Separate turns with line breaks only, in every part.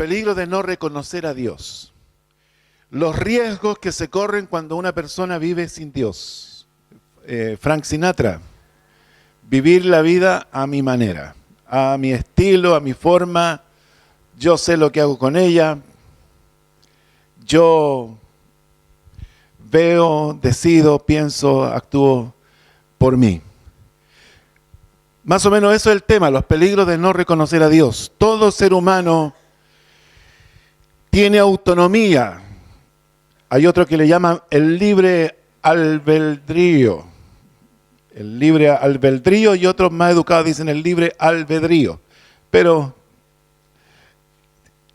peligros de no reconocer a Dios. Los riesgos que se corren cuando una persona vive sin Dios. Frank Sinatra, vivir la vida a mi manera, a mi estilo, a mi forma. Yo sé lo que hago con ella. Yo veo, decido, pienso, actúo por mí. Más o menos eso es el tema, los peligros de no reconocer a Dios. Todo ser humano tiene autonomía. Hay otro que le llaman el libre albedrío. El libre albedrío, y otros más educados dicen el libre albedrío. Pero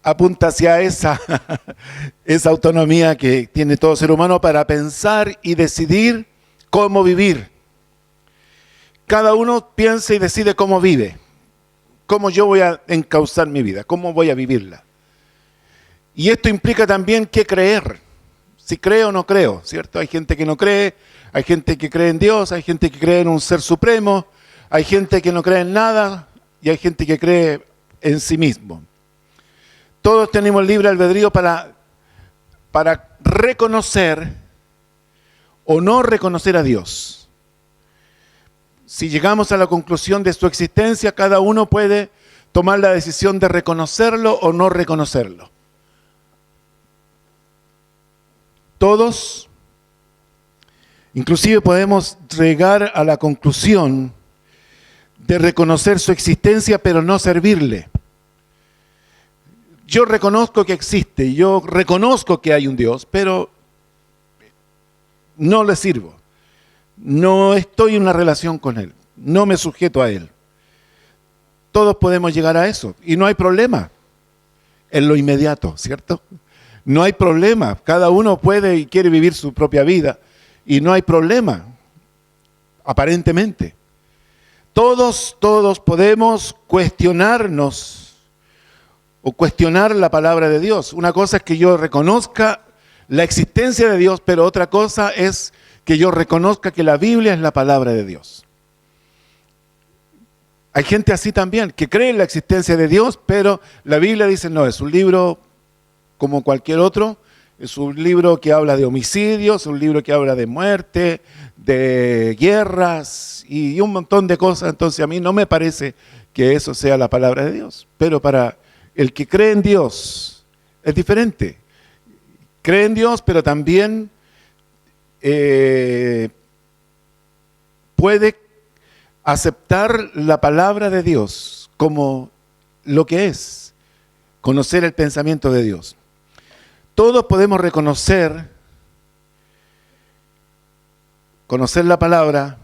apunta hacia esa autonomía que tiene todo ser humano para pensar y decidir cómo vivir. Cada uno piensa y decide cómo vive, cómo yo voy a encauzar mi vida, cómo voy a vivirla. Y esto implica también qué creer, si creo o no creo, ¿cierto? Hay gente que no cree, hay gente que cree en Dios, hay gente que cree en un ser supremo, hay gente que no cree en nada y hay gente que cree en sí mismo. Todos tenemos libre albedrío para reconocer o no reconocer a Dios. Si llegamos a la conclusión de su existencia, cada uno puede tomar la decisión de reconocerlo o no reconocerlo. Todos, inclusive podemos llegar a la conclusión de reconocer su existencia, pero no servirle. Yo reconozco que existe, yo reconozco que hay un Dios, pero no le sirvo. No estoy en una relación con Él, no me sujeto a Él. Todos podemos llegar a eso y no hay problema en lo inmediato, ¿cierto? No hay problema, cada uno puede y quiere vivir su propia vida y no hay problema, aparentemente. Todos podemos cuestionarnos o cuestionar la palabra de Dios. Una cosa es que yo reconozca la existencia de Dios, pero otra cosa es que yo reconozca que la Biblia es la palabra de Dios. Hay gente así también, que cree en la existencia de Dios, pero la Biblia dice no, es un libro como cualquier otro, es un libro que habla de homicidios, un libro que habla de muerte, de guerras y un montón de cosas. Entonces a mí no me parece que eso sea la palabra de Dios. Pero para el que cree en Dios es diferente. Cree en Dios, pero también puede aceptar la palabra de Dios como lo que es, conocer el pensamiento de Dios. Todos podemos reconocer, conocer la palabra,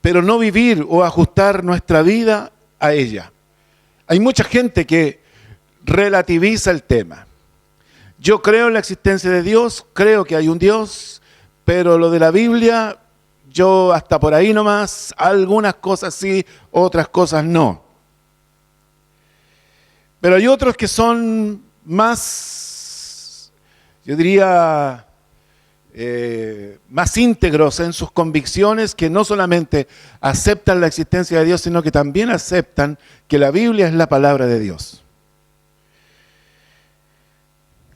pero no vivir o ajustar nuestra vida a ella. Hay mucha gente que relativiza el tema. Yo creo en la existencia de Dios, creo que hay un Dios, pero lo de la Biblia, yo hasta por ahí nomás, algunas cosas sí, otras cosas no. Pero hay otros que son más, yo diría, más íntegros en sus convicciones, que no solamente aceptan la existencia de Dios, sino que también aceptan que la Biblia es la palabra de Dios.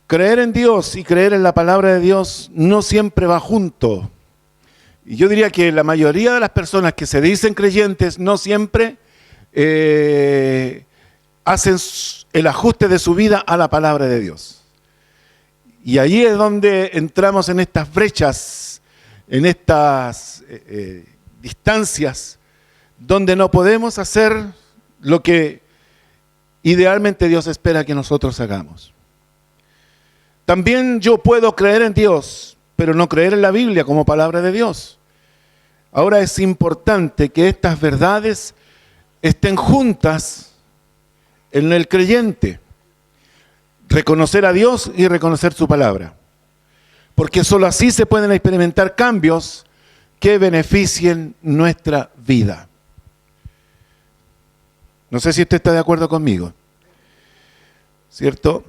Creer en Dios y creer en la palabra de Dios no siempre va junto. Y yo diría que la mayoría de las personas que se dicen creyentes no siempre hacen el ajuste de su vida a la palabra de Dios. Y ahí es donde entramos en estas brechas, en estas distancias, donde no podemos hacer lo que idealmente Dios espera que nosotros hagamos. También yo puedo creer en Dios, pero no creer en la Biblia como palabra de Dios. Ahora es importante que estas verdades estén juntas en el creyente. Reconocer a Dios y reconocer su palabra. Porque solo así se pueden experimentar cambios que beneficien nuestra vida. No sé si usted está de acuerdo conmigo. ¿Cierto?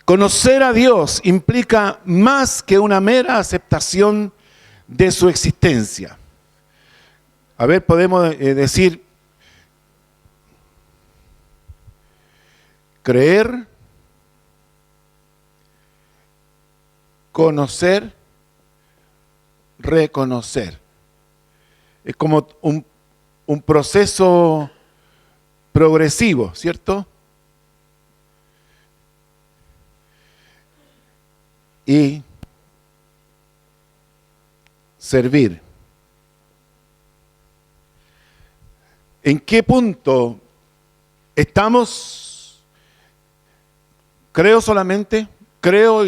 Conocer a Dios implica más que una mera aceptación de su existencia. A ver, podemos decir, creer, conocer, reconocer. Es como un proceso progresivo, ¿cierto? Y servir. ¿En qué punto estamos? Creo solamente, creo,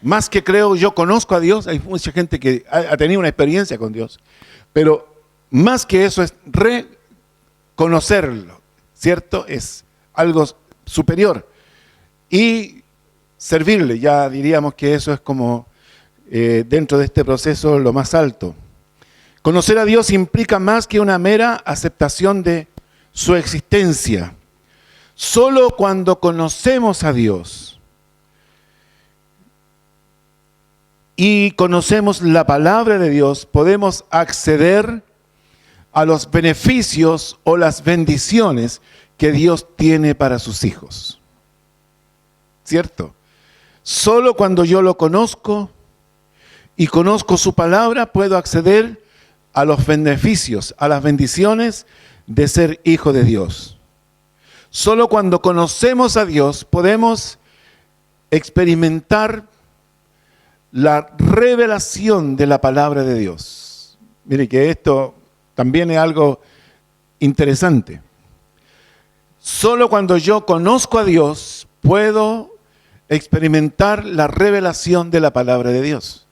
más que creo, yo conozco a Dios. Hay mucha gente que ha tenido una experiencia con Dios, pero más que eso es reconocerlo, ¿cierto? Es algo superior. Y servirle, ya diríamos que eso es como dentro de este proceso lo más alto. Conocer a Dios implica más que una mera aceptación de su existencia. Solo cuando conocemos a Dios y conocemos la palabra de Dios, podemos acceder a los beneficios o las bendiciones que Dios tiene para sus hijos. ¿Cierto? Solo cuando yo lo conozco y conozco su palabra, puedo acceder a los beneficios, a las bendiciones de ser hijo de Dios. Solo cuando conocemos a Dios podemos experimentar la revelación de la palabra de Dios. Mire que esto también es algo interesante. Solo cuando yo conozco a Dios puedo experimentar la revelación de la palabra de Dios.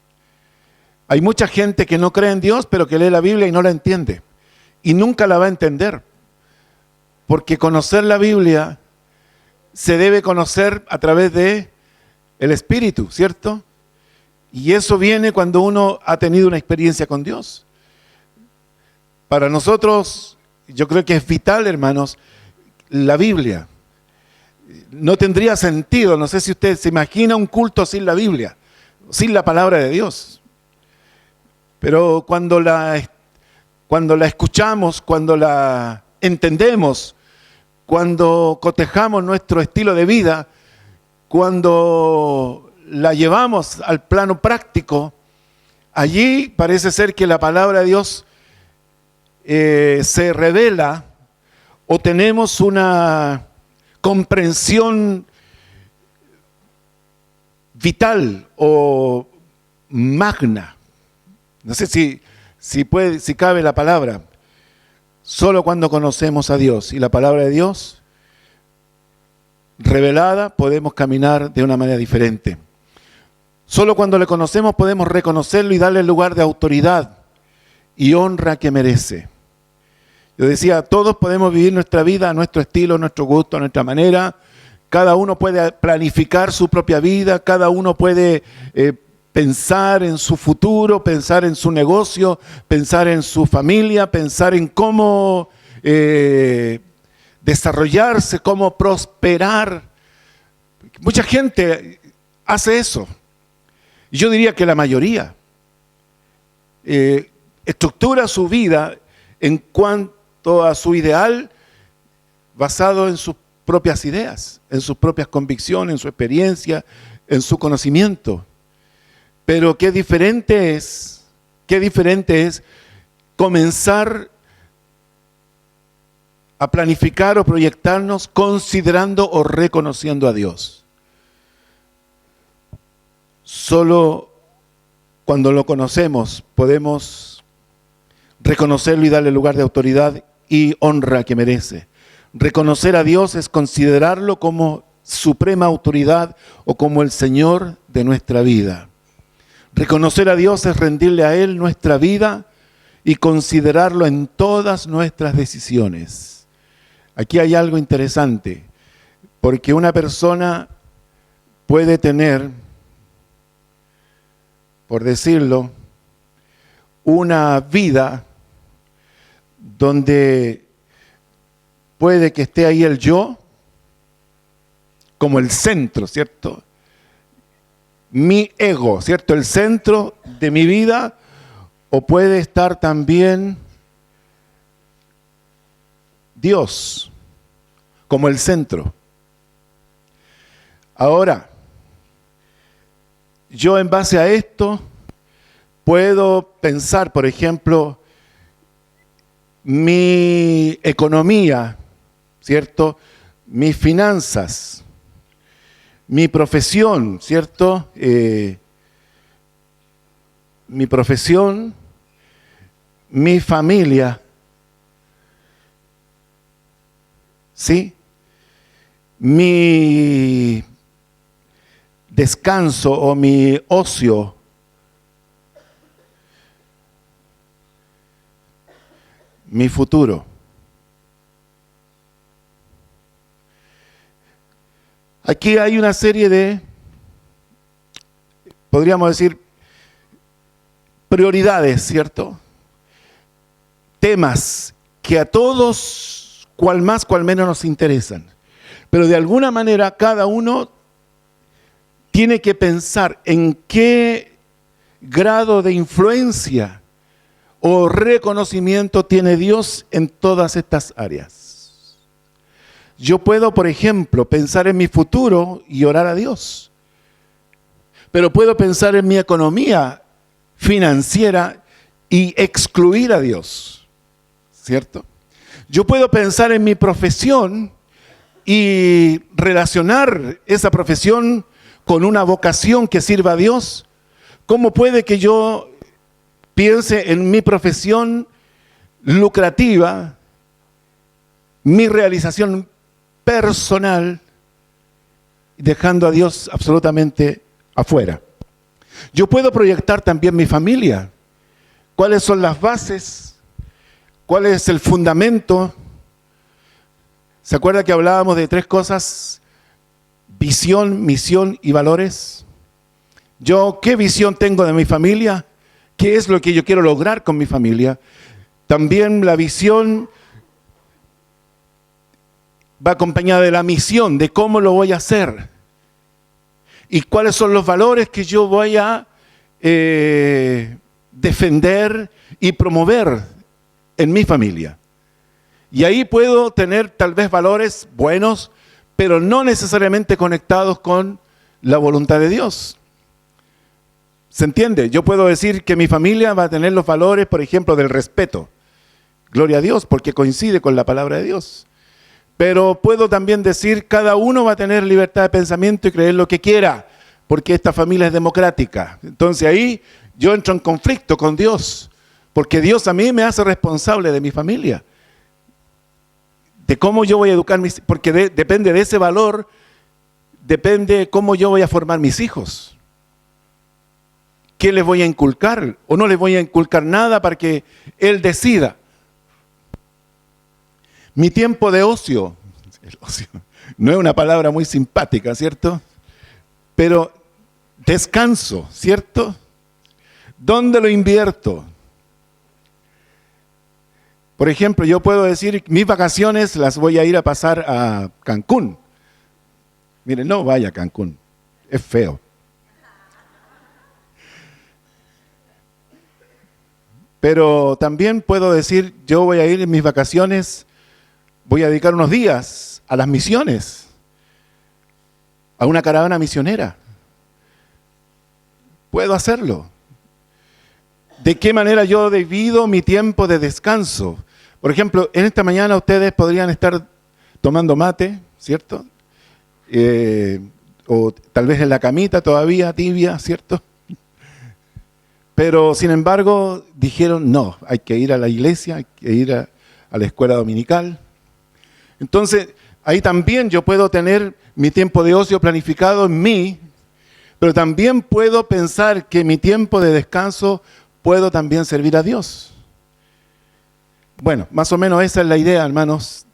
Hay mucha gente que no cree en Dios, pero que lee la Biblia y no la entiende. Y nunca la va a entender. Porque conocer la Biblia se debe conocer a través de el Espíritu, ¿cierto? Y eso viene cuando uno ha tenido una experiencia con Dios. Para nosotros, yo creo que es vital, hermanos, la Biblia. No tendría sentido, no sé si usted se imagina un culto sin la Biblia, sin la palabra de Dios. Pero cuando la escuchamos, cuando la entendemos, cuando cotejamos nuestro estilo de vida, cuando la llevamos al plano práctico, allí parece ser que la palabra de Dios se revela o tenemos una comprensión vital o magna. No sé si cabe la palabra. Solo cuando conocemos a Dios y la palabra de Dios revelada podemos caminar de una manera diferente. Solo cuando le conocemos podemos reconocerlo y darle el lugar de autoridad y honra que merece. Yo decía, todos podemos vivir nuestra vida a nuestro estilo, a nuestro gusto, a nuestra manera. Cada uno puede planificar su propia vida, cada uno puede pensar en su futuro, pensar en su negocio, pensar en su familia, pensar en cómo desarrollarse, cómo prosperar. Mucha gente hace eso. Y yo diría que la mayoría estructura su vida en cuanto a su ideal basado en sus propias ideas, en sus propias convicciones, en su experiencia, en su conocimiento. Pero qué diferente es comenzar a planificar o proyectarnos considerando o reconociendo a Dios. Solo cuando lo conocemos podemos reconocerlo y darle lugar de autoridad y honra que merece. Reconocer a Dios es considerarlo como suprema autoridad o como el Señor de nuestra vida. Reconocer a Dios es rendirle a Él nuestra vida y considerarlo en todas nuestras decisiones. Aquí hay algo interesante, porque una persona puede tener, por decirlo, una vida donde puede que esté ahí el yo como el centro, ¿cierto? Mi ego, ¿cierto? El centro de mi vida, o puede estar también Dios como el centro. Ahora, yo en base a esto puedo pensar, por ejemplo, mi economía, ¿cierto? Mis finanzas, mi profesión, ¿cierto? Mi profesión, mi familia, ¿sí? Mi descanso o mi ocio, mi futuro. Aquí hay una serie de, podríamos decir, prioridades, ¿cierto? Temas que a todos, cual más, cual menos nos interesan. Pero de alguna manera cada uno tiene que pensar en qué grado de influencia o reconocimiento tiene Dios en todas estas áreas. Yo puedo, por ejemplo, pensar en mi futuro y orar a Dios. Pero puedo pensar en mi economía financiera y excluir a Dios, ¿cierto? Yo puedo pensar en mi profesión y relacionar esa profesión con una vocación que sirva a Dios. ¿Cómo puede que yo piense en mi profesión lucrativa, mi realización personal, dejando a Dios absolutamente afuera? Yo puedo proyectar también mi familia. ¿Cuáles son las bases? ¿Cuál es el fundamento? ¿Se acuerda que hablábamos de 3 cosas? Visión, misión y valores. Yo, ¿qué visión tengo de mi familia? ¿Qué es lo que yo quiero lograr con mi familia? También la visión va acompañada de la misión, de cómo lo voy a hacer. Y cuáles son los valores que yo voy a defender y promover en mi familia. Y ahí puedo tener tal vez valores buenos, pero no necesariamente conectados con la voluntad de Dios. ¿Se entiende? Yo puedo decir que mi familia va a tener los valores, por ejemplo, del respeto. Gloria a Dios, porque coincide con la palabra de Dios. Pero puedo también decir, cada uno va a tener libertad de pensamiento y creer lo que quiera, porque esta familia es democrática. Entonces ahí yo entro en conflicto con Dios, porque Dios a mí me hace responsable de mi familia. De cómo yo voy a educar porque depende de ese valor, depende cómo yo voy a formar mis hijos. ¿Qué les voy a inculcar? ¿O no les voy a inculcar nada para que Él decida? Mi tiempo de ocio, el ocio no es una palabra muy simpática, ¿cierto? Pero descanso, ¿cierto? ¿Dónde lo invierto? Por ejemplo, yo puedo decir, mis vacaciones las voy a ir a pasar a Cancún. Miren, no vaya a Cancún, es feo. Pero también puedo decir, yo voy a ir en mis vacaciones, voy a dedicar unos días a las misiones, a una caravana misionera. Puedo hacerlo. ¿De qué manera yo divido mi tiempo de descanso? Por ejemplo, en esta mañana ustedes podrían estar tomando mate, ¿cierto? O tal vez en la camita todavía tibia, ¿cierto? Pero sin embargo dijeron, no, hay que ir a la iglesia, hay que ir a la escuela dominical. Entonces, ahí también yo puedo tener mi tiempo de ocio planificado en mí, pero también puedo pensar que mi tiempo de descanso puedo también servir a Dios. Bueno, más o menos esa es la idea, hermanos.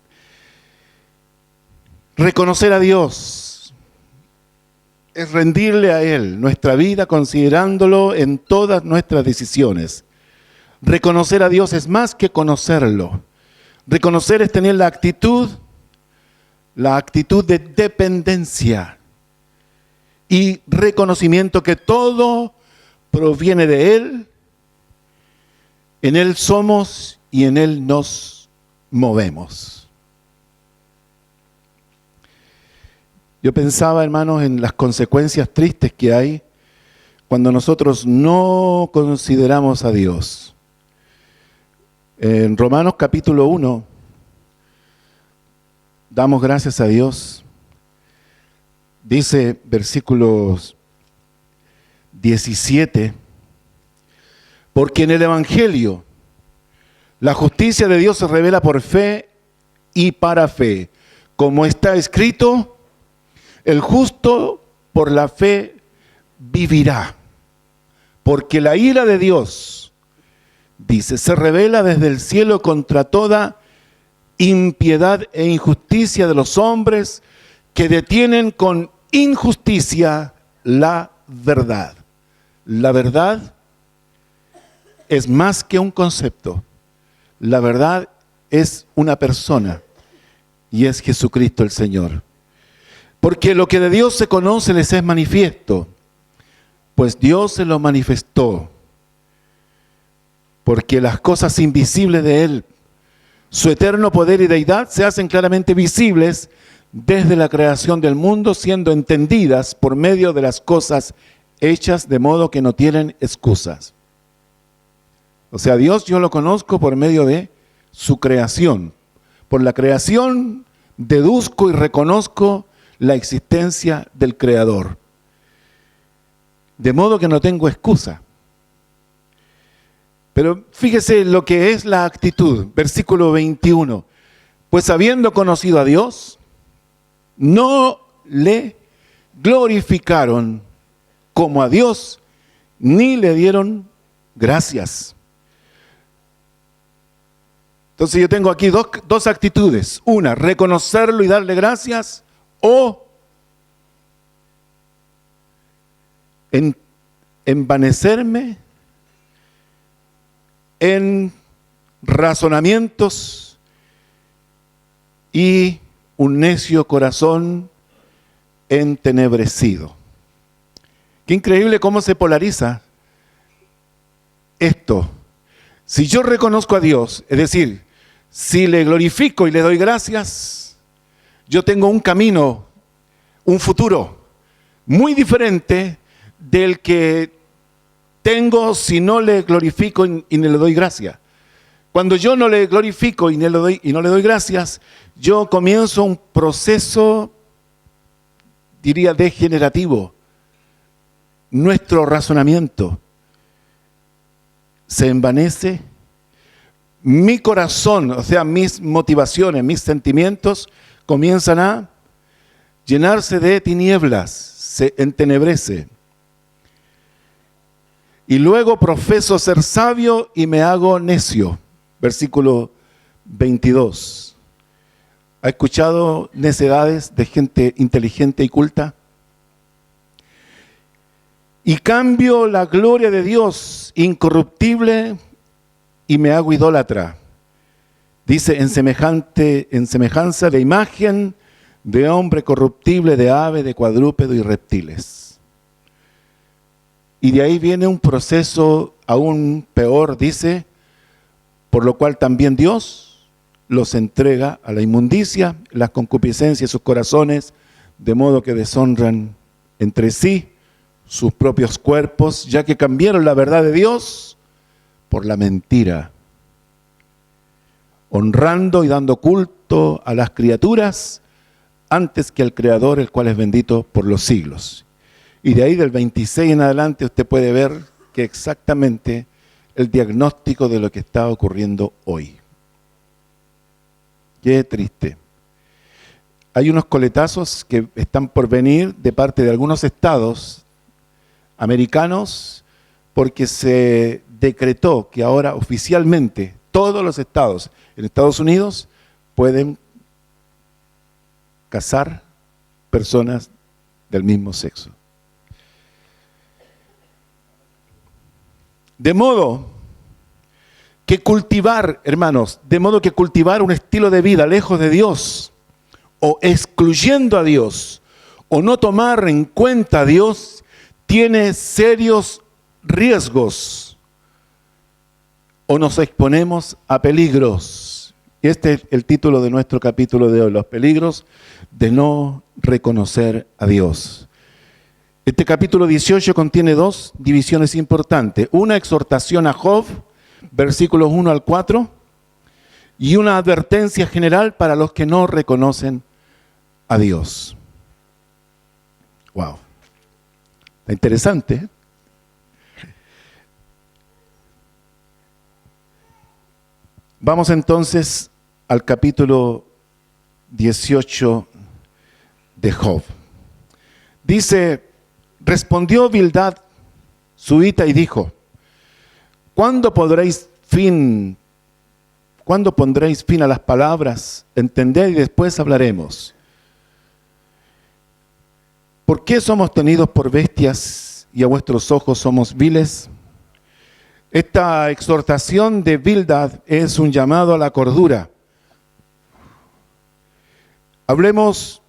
Reconocer a Dios es rendirle a Él nuestra vida considerándolo en todas nuestras decisiones. Reconocer a Dios es más que conocerlo. Reconocer es tener la actitud de dependencia y reconocimiento que todo proviene de Él, en Él somos y en Él nos movemos. Yo pensaba, hermanos, en las consecuencias tristes que hay cuando nosotros no consideramos a Dios. En Romanos capítulo 1, damos gracias a Dios. Dice versículos 17, porque en el Evangelio la justicia de Dios se revela por fe y para fe. Como está escrito, el justo por la fe vivirá. Porque la ira de Dios, dice, se revela desde el cielo contra toda impiedad e injusticia de los hombres que detienen con injusticia la verdad. La verdad es más que un concepto. La verdad es una persona y es Jesucristo el Señor. Porque lo que de Dios se conoce les es manifiesto, pues Dios se lo manifestó. Porque las cosas invisibles de Él, su eterno poder y deidad, se hacen claramente visibles desde la creación del mundo, siendo entendidas por medio de las cosas hechas, de modo que no tienen excusas. O sea, Dios yo lo conozco por medio de su creación. Por la creación deduzco y reconozco la existencia del Creador. De modo que no tengo excusa. Pero fíjese lo que es la actitud. Versículo 21. Pues habiendo conocido a Dios, no le glorificaron como a Dios, ni le dieron gracias. Entonces yo tengo aquí dos actitudes. Una, reconocerlo y darle gracias, o envanecerme en razonamientos y un necio corazón entenebrecido. Qué increíble cómo se polariza esto. Si yo reconozco a Dios, es decir, si le glorifico y le doy gracias, yo tengo un camino, un futuro muy diferente del que tengo si no le glorifico y no le doy gracias. Cuando yo no le glorifico y no le doy gracias, yo comienzo un proceso, diría, degenerativo. Nuestro razonamiento se envanece, mi corazón, o sea, mis motivaciones, mis sentimientos, comienzan a llenarse de tinieblas, se entenebrece. Y luego profeso ser sabio y me hago necio. Versículo 22. ¿Ha escuchado necedades de gente inteligente y culta? Y cambio la gloria de Dios incorruptible y me hago idólatra. Dice, en semejanza de imagen de hombre corruptible, de ave, de cuadrúpedo y reptiles. Y de ahí viene un proceso aún peor, dice, por lo cual también Dios los entrega a la inmundicia, las concupiscencias de sus corazones, de modo que deshonran entre sí sus propios cuerpos, ya que cambiaron la verdad de Dios por la mentira, honrando y dando culto a las criaturas antes que al Creador, el cual es bendito por los siglos. Y de ahí del 26 en adelante usted puede ver que exactamente el diagnóstico de lo que está ocurriendo hoy. Qué triste. Hay unos coletazos que están por venir de parte de algunos estados americanos porque se decretó que ahora oficialmente todos los estados en Estados Unidos pueden casar personas del mismo sexo. De modo que cultivar, hermanos, de modo que cultivar un estilo de vida lejos de Dios, o excluyendo a Dios, o no tomar en cuenta a Dios, tiene serios riesgos, o nos exponemos a peligros. Este es el título de nuestro capítulo de hoy, los peligros de no reconocer a Dios. Este capítulo 18 contiene dos divisiones importantes. Una exhortación a Job, versículos 1 al 4, y una advertencia general para los que no reconocen a Dios. Wow. Está interesante, ¿eh? Vamos entonces al capítulo 18 de Job. Dice: respondió Bildad, suita, y dijo: ¿Cuándo pondréis fin a las palabras? Entended y después hablaremos. ¿Por qué somos tenidos por bestias y a vuestros ojos somos viles? Esta exhortación de Bildad es un llamado a la cordura. Hablemos,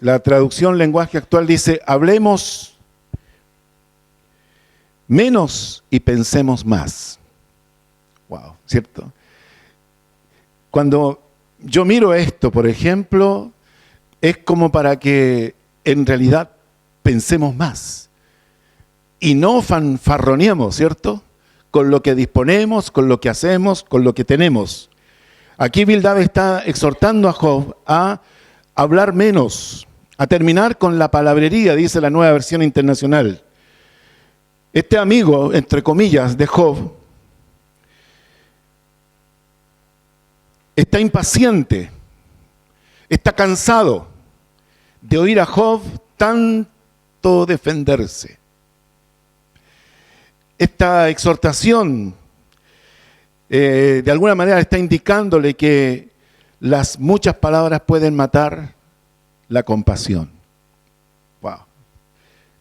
la traducción lenguaje actual dice: hablemos menos y pensemos más. Wow, ¿cierto? Cuando yo miro esto, por ejemplo, es como para que en realidad pensemos más y no fanfarroneemos, ¿cierto? Con lo que disponemos, con lo que hacemos, con lo que tenemos. Aquí Bildad está exhortando a Job a hablar menos, a terminar con la palabrería, dice la Nueva Versión Internacional. Este amigo, entre comillas, de Job, está impaciente, está cansado de oír a Job tanto defenderse. Esta exhortación de alguna manera está indicándole que las muchas palabras pueden matar la compasión. Wow.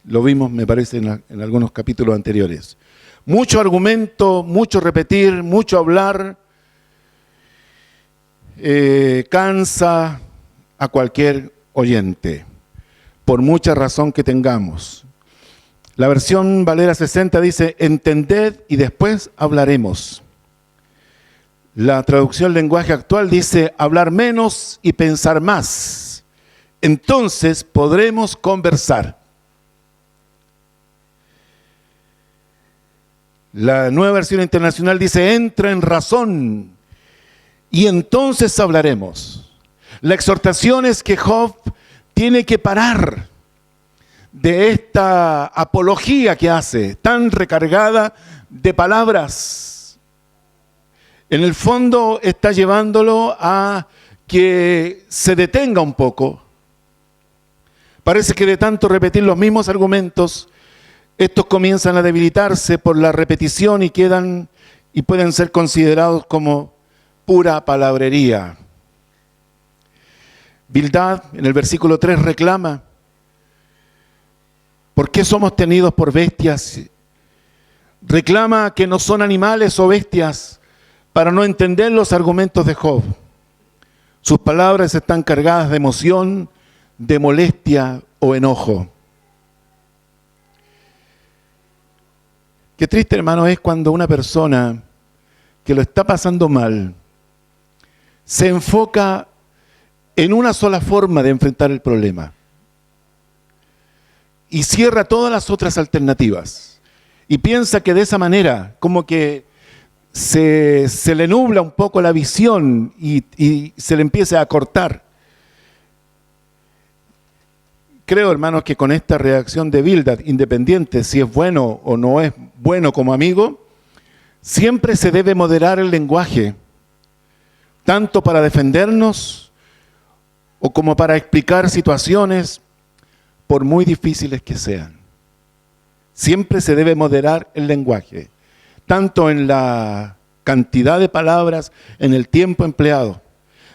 Lo vimos, me parece, en algunos capítulos anteriores. Mucho argumento, mucho repetir, mucho hablar, cansa a cualquier oyente, por mucha razón que tengamos. La versión Valera 60 dice: entended y después hablaremos. La traducción lenguaje actual dice: hablar menos y pensar más. Entonces podremos conversar. La Nueva Versión Internacional dice: entra en razón y entonces hablaremos. La exhortación es que Job tiene que parar de esta apología que hace, tan recargada de palabras. En el fondo está llevándolo a que se detenga un poco. Parece que de tanto repetir los mismos argumentos, estos comienzan a debilitarse por la repetición y quedan y pueden ser considerados como pura palabrería. Bildad, en el versículo 3, reclama: ¿por qué somos tenidos por bestias? Reclama que no son animales o bestias para no entender los argumentos de Job. Sus palabras están cargadas de emoción, de molestia o enojo. Qué triste, hermano, es cuando una persona que lo está pasando mal se enfoca en una sola forma de enfrentar el problema y cierra todas las otras alternativas y piensa que de esa manera como que se le nubla un poco la visión y se le empieza a cortar. Creo, hermanos, que con esta reacción de Bildad, independiente si es bueno o no es bueno como amigo, siempre se debe moderar el lenguaje, tanto para defendernos o como para explicar situaciones, por muy difíciles que sean. Siempre se debe moderar el lenguaje, tanto en la cantidad de palabras, en el tiempo empleado.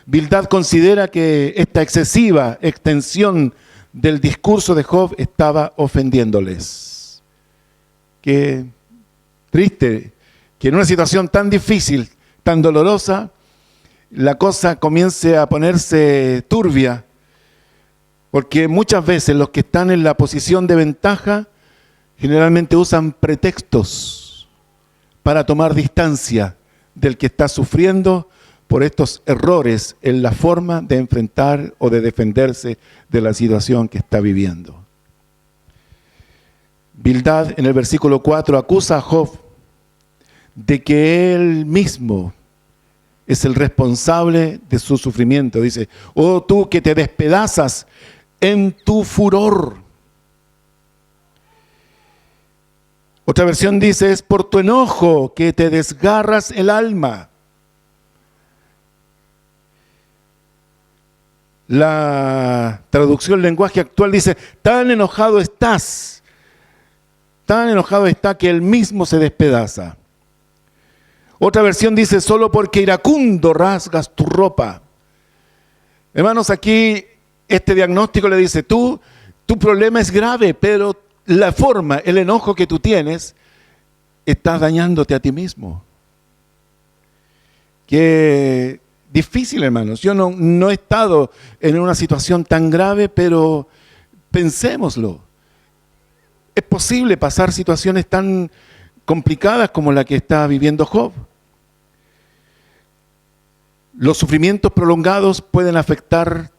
Bildad considera que esta excesiva extensión del discurso de Job estaba ofendiéndoles. Qué triste que en una situación tan difícil, tan dolorosa, la cosa comience a ponerse turbia, porque muchas veces los que están en la posición de ventaja generalmente usan pretextos para tomar distancia del que está sufriendo, por estos errores en la forma de enfrentar o de defenderse de la situación que está viviendo. Bildad en el versículo 4 acusa a Job de que él mismo es el responsable de su sufrimiento. Dice, oh tú que te despedazas en tu furor. Otra versión dice, es por tu enojo que te desgarras el alma. La traducción lenguaje actual dice, tan enojado está que él mismo se despedaza. Otra versión dice, solo porque iracundo rasgas tu ropa. Hermanos, aquí este diagnóstico le dice, tu problema es grave, pero la forma, el enojo que tú tienes, estás dañándote a ti mismo. Qué difícil, hermanos. Yo no he estado en una situación tan grave, pero pensémoslo. Es posible pasar situaciones tan complicadas como la que está viviendo Job. Los sufrimientos prolongados pueden afectar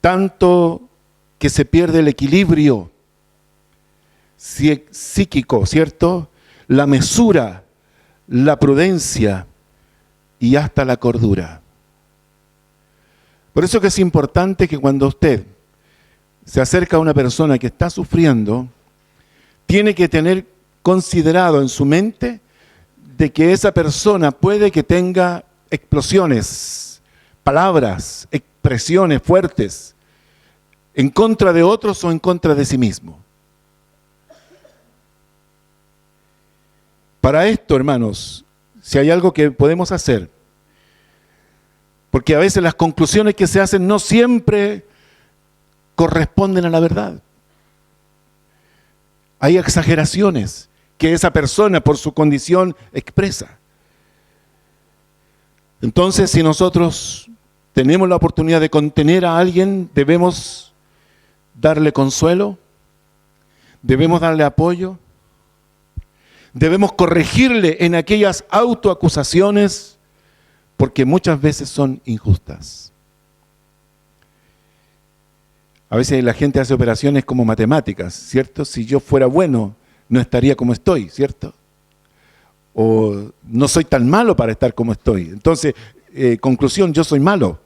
tanto que se pierde el equilibrio psíquico, ¿cierto? La mesura, la prudencia y hasta la cordura. Por eso que es importante que cuando usted se acerca a una persona que está sufriendo, tiene que tener considerado en su mente de que esa persona puede que tenga explosiones, palabras, expresiones fuertes en contra de otros o en contra de sí mismo. Para esto, hermanos, si hay algo que podemos hacer, porque a veces las conclusiones que se hacen no siempre corresponden a la verdad. Hay exageraciones que esa persona por su condición expresa. Entonces, si nosotros tenemos la oportunidad de contener a alguien, debemos darle consuelo, debemos darle apoyo, debemos corregirle en aquellas autoacusaciones, porque muchas veces son injustas. A veces la gente hace operaciones como matemáticas, ¿cierto? Si yo fuera bueno, no estaría como estoy, ¿cierto? O no soy tan malo para estar como estoy. Entonces, conclusión, yo soy malo.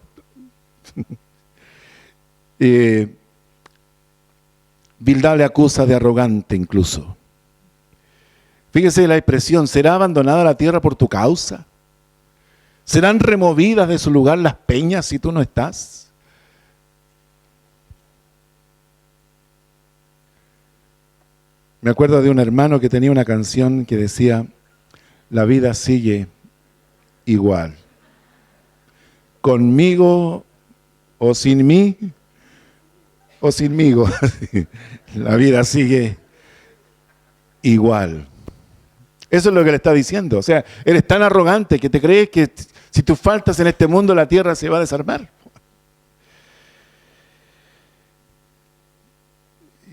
Bildad le acusa de arrogante incluso. Fíjese la expresión, ¿será abandonada la tierra por tu causa? ¿Serán removidas de su lugar las peñas si tú no estás? Me acuerdo de un hermano que tenía una canción que decía, la vida sigue igual. Conmigo o sin mí o sinmigo. La vida sigue igual. Eso es lo que le está diciendo. O sea, eres tan arrogante que te crees que si tú faltas en este mundo la tierra se va a desarmar.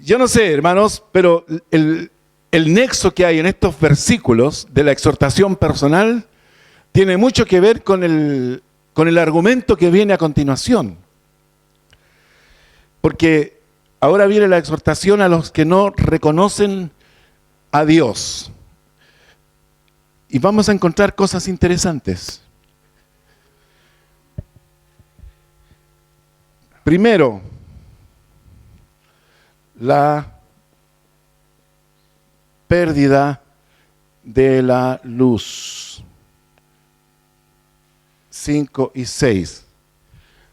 Yo no sé, hermanos, pero el nexo que hay en estos versículos de la exhortación personal tiene mucho que ver con el argumento que viene a continuación. Porque ahora viene la exhortación a los que no reconocen a Dios. Y vamos a encontrar cosas interesantes. Primero, la pérdida de la luz. 5 y 6.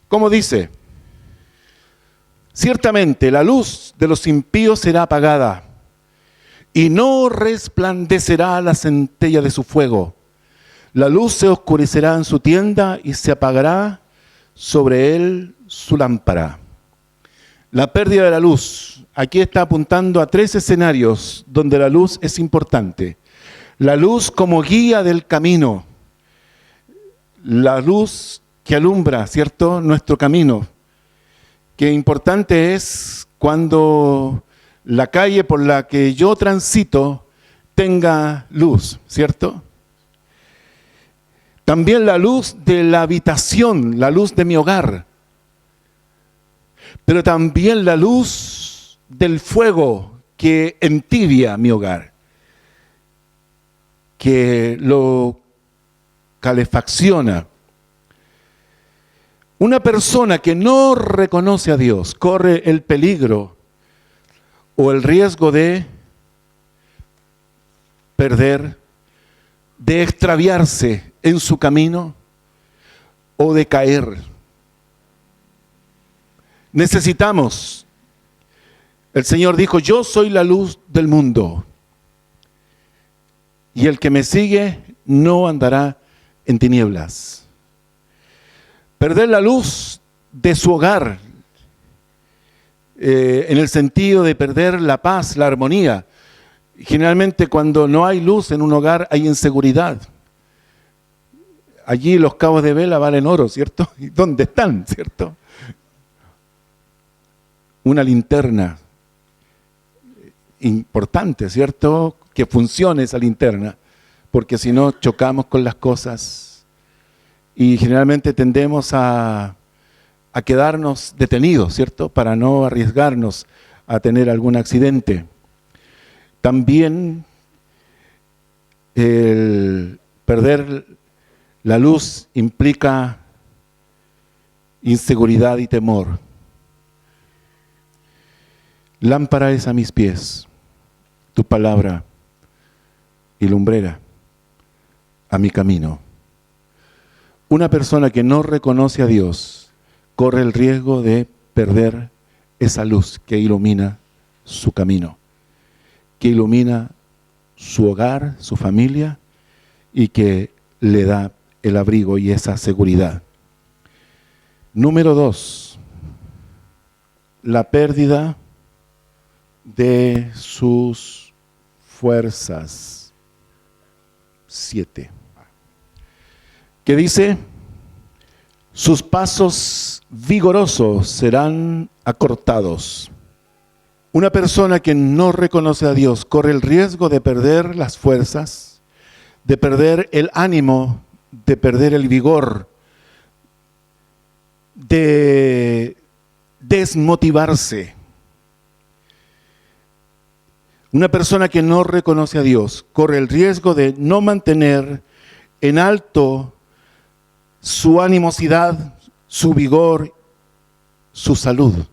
¿Cómo dice? Ciertamente la luz de los impíos será apagada y no resplandecerá la centella de su fuego. La luz se oscurecerá en su tienda y se apagará sobre él su lámpara. La pérdida de la luz. Aquí está apuntando a 3 escenarios donde la luz es importante. La luz como guía del camino. La luz que alumbra, ¿cierto?, nuestro camino. Qué importante es cuando la calle por la que yo transito tenga luz, ¿cierto? También la luz de la habitación, la luz de mi hogar. Pero también la luz del fuego que entibia mi hogar, que lo calefacciona. Una persona que no reconoce a Dios corre el peligro o el riesgo de perder, de extraviarse en su camino o de caer. Necesitamos. El Señor dijo, yo soy la luz del mundo. Y el que me sigue no andará en tinieblas. Perder la luz de su hogar, en el sentido de perder la paz, la armonía. Generalmente cuando no hay luz en un hogar hay inseguridad. Allí los cabos de vela valen oro, ¿cierto? ¿Y dónde están, cierto? Una linterna importante, ¿cierto? Que funcione esa linterna, porque si no chocamos con las cosas y generalmente tendemos a quedarnos detenidos, ¿cierto? Para no arriesgarnos a tener algún accidente. También el perder la luz implica inseguridad y temor. Lámpara es a mis pies, tu palabra y lumbrera a mi camino. Una persona que no reconoce a Dios corre el riesgo de perder esa luz que ilumina su camino, que ilumina su hogar, su familia y que le da el abrigo y esa seguridad. Número 2, la pérdida de sus fuerzas. 7. Que dice, sus pasos vigorosos serán acortados. Una persona que no reconoce a Dios corre el riesgo de perder las fuerzas, de perder el ánimo, de perder el vigor, de desmotivarse. Una persona que no reconoce a Dios corre el riesgo de no mantener en alto su animosidad, su vigor, su salud.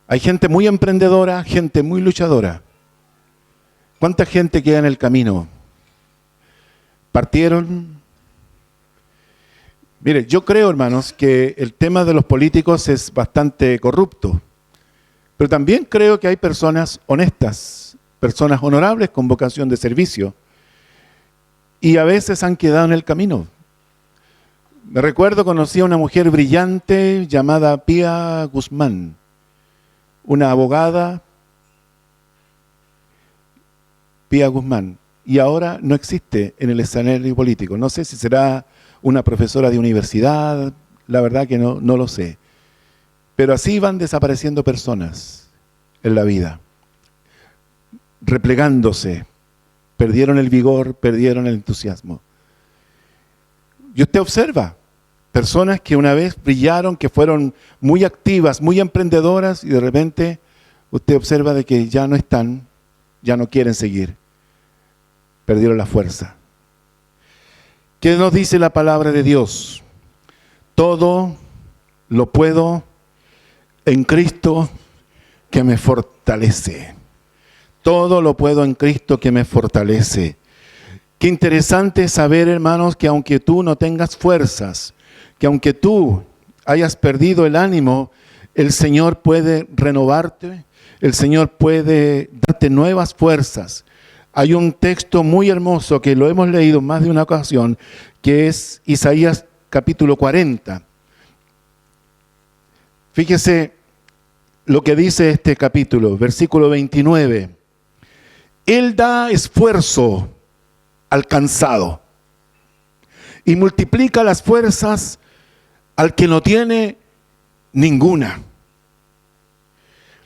Hay gente muy emprendedora, gente muy luchadora. ¿Cuánta gente queda en el camino? ¿Partieron? Mire, yo creo, hermanos, que el tema de los políticos es bastante corrupto. Pero también creo que hay personas honestas, personas honorables con vocación de servicio. Y a veces han quedado en el camino. Me recuerdo, conocí a una mujer brillante llamada Pía Guzmán, una abogada, Pía Guzmán, y ahora no existe en el escenario político. No sé si será una profesora de universidad, la verdad que no lo sé. Pero así van desapareciendo personas en la vida, replegándose, perdieron el vigor, perdieron el entusiasmo. Y usted observa personas que una vez brillaron, que fueron muy activas, muy emprendedoras, y de repente usted observa de que ya no están, ya no quieren seguir, perdieron la fuerza. ¿Qué nos dice la palabra de Dios? Todo lo puedo en Cristo que me fortalece. Todo lo puedo en Cristo que me fortalece. Qué interesante saber, hermanos, que aunque tú no tengas fuerzas, que aunque tú hayas perdido el ánimo, el Señor puede renovarte, el Señor puede darte nuevas fuerzas. Hay un texto muy hermoso que lo hemos leído más de una ocasión, que es Isaías capítulo 40. Fíjese lo que dice este capítulo, versículo 29. Él da esfuerzo al cansado y multiplica las fuerzas al que no tiene ninguna.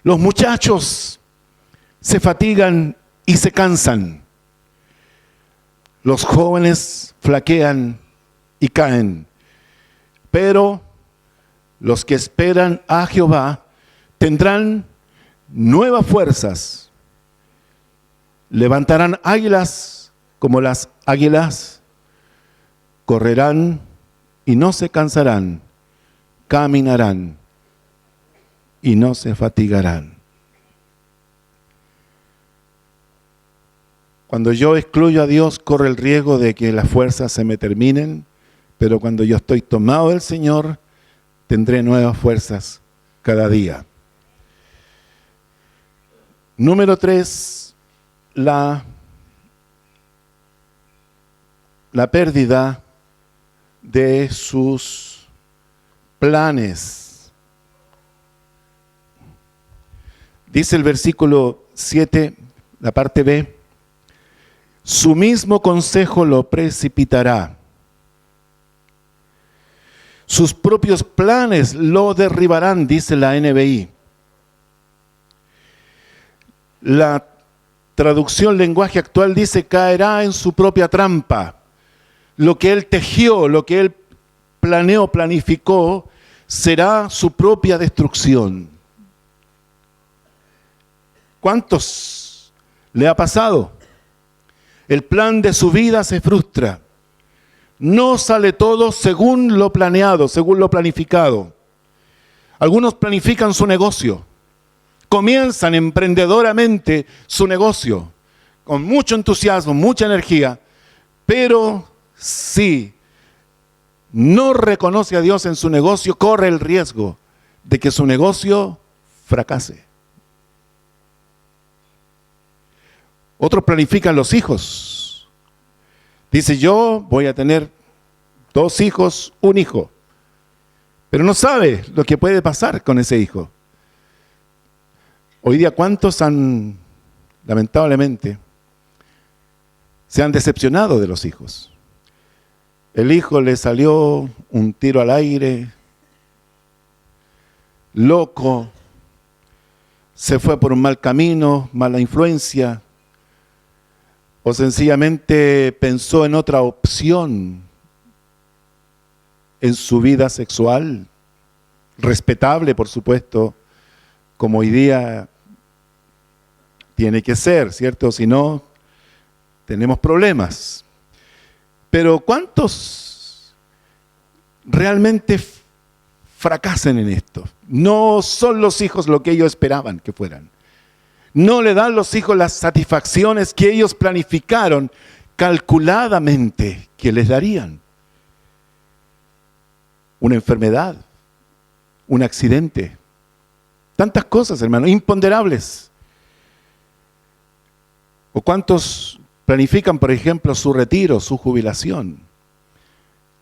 Los muchachos se fatigan y se cansan. Los jóvenes flaquean y caen, pero los que esperan a Jehová tendrán nuevas fuerzas. Levantarán águilas como las águilas, correrán y no se cansarán, caminarán y no se fatigarán. Cuando yo excluyo a Dios, corre el riesgo de que las fuerzas se me terminen, pero cuando yo estoy tomado del Señor, tendré nuevas fuerzas cada día. Número 3, la pérdida de sus planes. Dice el versículo 7, la parte B, su mismo consejo lo precipitará. Sus propios planes lo derribarán, dice la NBI. La traducción lenguaje actual dice, caerá en su propia trampa. Lo que él tejió, lo que él planeó, planificó, será su propia destrucción. ¿Cuántos le ha pasado? El plan de su vida se frustra. No sale todo según lo planeado, según lo planificado. Algunos planifican su negocio. Comienzan emprendedoramente su negocio, con mucho entusiasmo, mucha energía, pero si no reconoce a Dios en su negocio, corre el riesgo de que su negocio fracase. Otros planifican los hijos. Dice, yo voy a tener 2 hijos, 1 hijo, pero no sabe lo que puede pasar con ese hijo. Hoy día, ¿cuántos lamentablemente, se han decepcionado de los hijos? El hijo le salió un tiro al aire, loco, se fue por un mal camino, mala influencia, o sencillamente pensó en otra opción en su vida sexual, respetable, por supuesto, como hoy día tiene que ser, ¿cierto? Si no, tenemos problemas. Pero ¿cuántos realmente fracasan en esto? No son los hijos lo que ellos esperaban que fueran. No le dan los hijos las satisfacciones que ellos planificaron calculadamente que les darían. Una enfermedad, un accidente, tantas cosas, hermano, imponderables. ¿O cuántos planifican, por ejemplo, su retiro, su jubilación?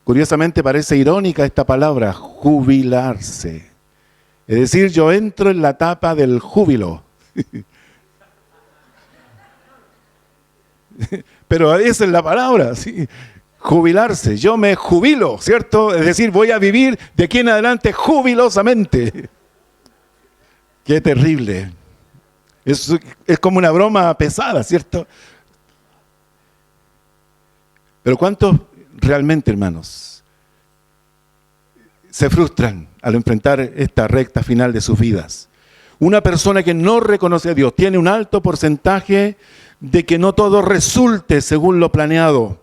Curiosamente parece irónica esta palabra, jubilarse. Es decir, yo entro en la etapa del júbilo. Pero esa es la palabra, ¿sí? Jubilarse, yo me jubilo, ¿cierto? Es decir, voy a vivir de aquí en adelante jubilosamente. Qué terrible. Es como una broma pesada, ¿cierto? Pero ¿cuántos realmente, hermanos, se frustran al enfrentar esta recta final de sus vidas? Una persona que no reconoce a Dios tiene un alto porcentaje de que no todo resulte según lo planeado.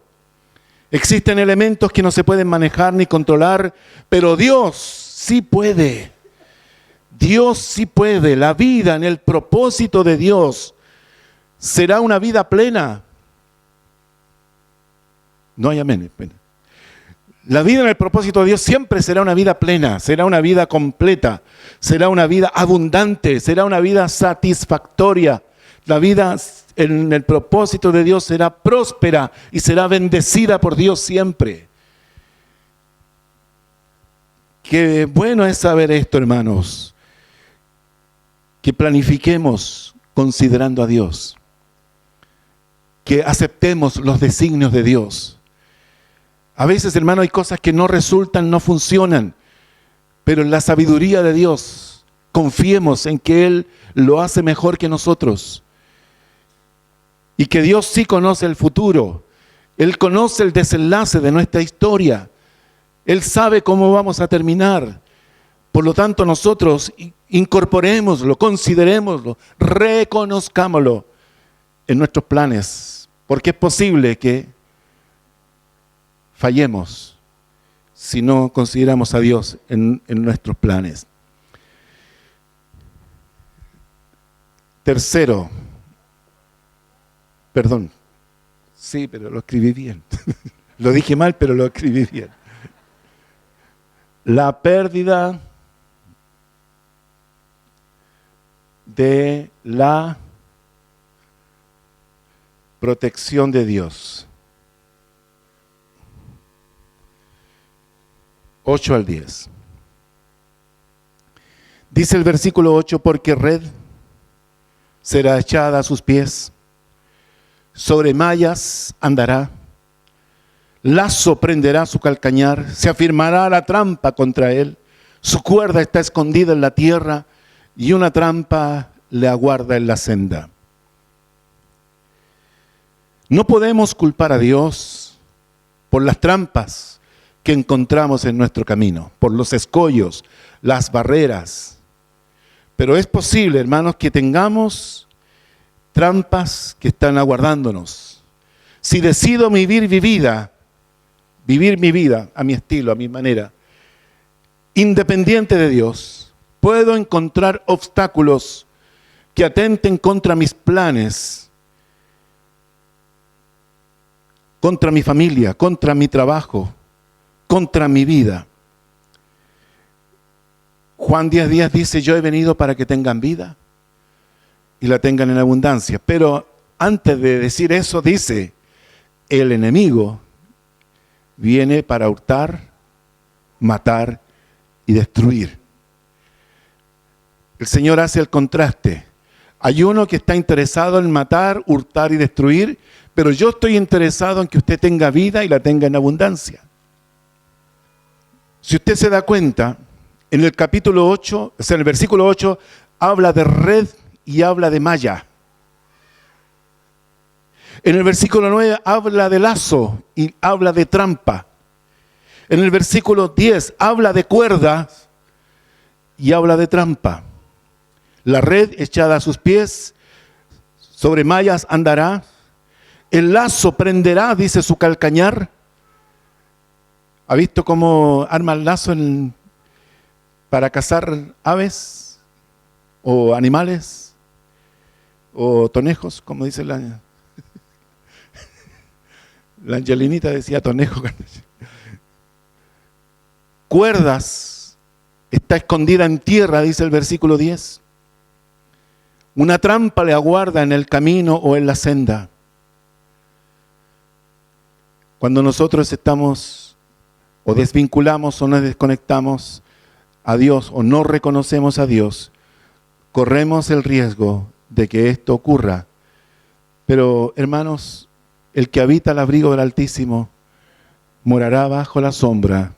Existen elementos que no se pueden manejar ni controlar, pero Dios sí puede. Dios sí puede. La vida en el propósito de Dios será una vida plena. No hay amén. La vida en el propósito de Dios siempre será una vida plena, será una vida completa, será una vida abundante, será una vida satisfactoria. La vida en el propósito de Dios será próspera y será bendecida por Dios siempre. Qué bueno es saber esto, hermanos, que planifiquemos considerando a Dios, que aceptemos los designios de Dios. A veces, hermano, hay cosas que no resultan, no funcionan, pero en la sabiduría de Dios confiemos en que Él lo hace mejor que nosotros y que Dios sí conoce el futuro Él conoce el desenlace de nuestra historia. Él sabe cómo vamos a terminar. Por lo tanto, nosotros incorporémoslo, considerémoslo, reconozcámoslo en nuestros planes, porque es posible que fallemos si no consideramos a Dios en nuestros planes. Tercero, perdón, sí, pero lo escribí bien. Lo dije mal, pero lo escribí bien. La pérdida de la protección de Dios. 8 al 10. Dice el versículo 8, porque red será echada a sus pies, sobre mallas andará, lazo prenderá su calcañar, se afirmará la trampa contra él, su cuerda está escondida en la tierra y una trampa le aguarda en la senda. No podemos culpar a Dios por las trampas que encontramos en nuestro camino, por los escollos, las barreras. Pero es posible, hermanos, que tengamos trampas que están aguardándonos. Si decido vivir mi vida a mi estilo, a mi manera, independiente de Dios, puedo encontrar obstáculos que atenten contra mis planes, contra mi familia, contra mi trabajo, contra mi vida. Juan 10:10 dice, yo he venido para que tengan vida y la tengan en abundancia. Pero antes de decir eso dice, el enemigo viene para hurtar, matar y destruir. El Señor hace el contraste. Hay uno que está interesado en matar, hurtar y destruir, pero yo estoy interesado en que usted tenga vida y la tenga en abundancia. Si usted se da cuenta, en el capítulo 8, o sea, en el versículo 8, habla de red y habla de malla. En el versículo 9 habla de lazo y habla de trampa. En el versículo 10 habla de cuerda y habla de trampa. La red echada a sus pies, sobre mallas andará. El lazo prenderá, dice su calcañar. ¿Ha visto cómo arma el lazo para cazar aves o animales o conejos, como dice la Angelinita decía conejo? Cuerdas, está escondida en tierra, dice el versículo 10. Una trampa le aguarda en el camino o en la senda. Cuando nosotros estamos o desvinculamos o nos desconectamos a Dios o no reconocemos a Dios, corremos el riesgo de que esto ocurra. Pero, hermanos, el que habita el abrigo del Altísimo morará bajo la sombra